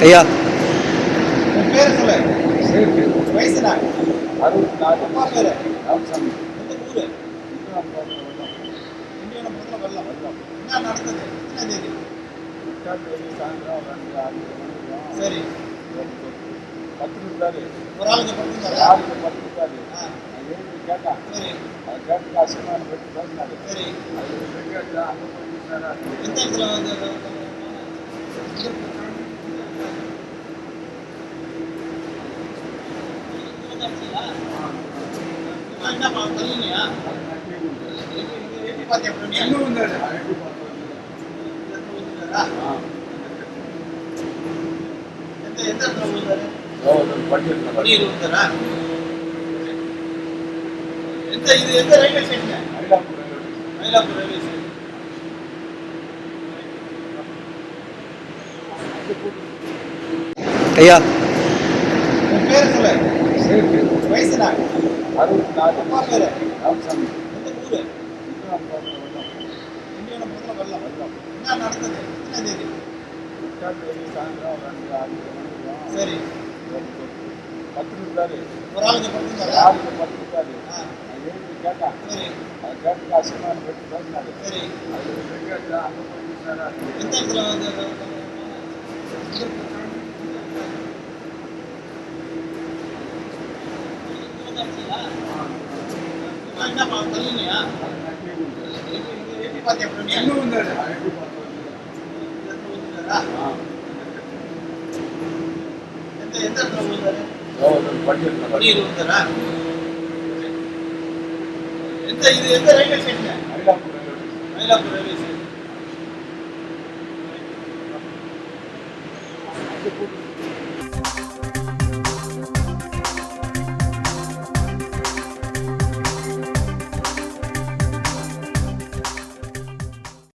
ஐயா உன் பேர் சொல்லு. சேஃப்டி வயசு என்ன? 64 அப்பா பேரு? ராமசாமி எந்த ஊரு? திண்டிவனபுரத்துல வெள்ளம். என்ன நடந்தது? எத்தனாம் தேதி? 8ஆம் தேதி சாயந்தரம் ஒரு 2 மணிக்கு சரி. படுத்துருந்தாரு. ஒரு ஆளுங்க படுத்துருந்தாரா? யாருக்கு படுத்துருக்காரு. ஆ, நான் எழுதி கேட்டேன். சரி அதை கேட்டு அசிங்கமான பற்றி பேசினாரு. சரி. அது கேட்டா அங்கே போய் நிற்கிறாரா. எந்த இடத்துல வந்து என்னப்பா தள்ளினியா? எப்படி பாத்தியா பண்ணி? எங்கே வந்தாரு? எப்படி பார்த்தாரு? எந்த எந்த இடத்துல விழுந்தாரு? பட்டியல் பணியில் விழுந்தாரா? எந்த இது எந்த railway station? Mylapore railway station. ஐயா உன் பேர் சொல்லு. சேஃப்டி வயசு என்ன? 64 அப்பா பேரு? ராமசாமி எந்த ஊரு? திண்டிவனபுரத்துல வெள்ளம். என்ன நடந்தது? எத்தனாம் தேதி? 8ஆம் தேதி சாயந்தரம் ஒரு 2 மணிக்கு சரி. படுத்துருந்தாரு. ஒரு ஆளுங்க படுத்துருந்தாரா? யாருக்கு படுத்துருக்காரு. ஆ, நான் எழுதி கேட்டேன். சரி அதை கேட்டு அசிங்கமான பற்றி பேசினாரு. சரி. அது கேட்டா அங்கே போய் நிற்கிறாரா. எந்த இடத்துல வந்து என்னப்பா தள்ளினியா? எப்படி பாத்தியா பண்ணி? எங்கே வந்தாரு? எப்படி பார்த்தாரு? எந்த எந்த இடத்துல விழுந்தாரு? பட்டியல் பணியில் விழுந்தாரா? எந்த இது எந்த railway station? Mylapore railway station.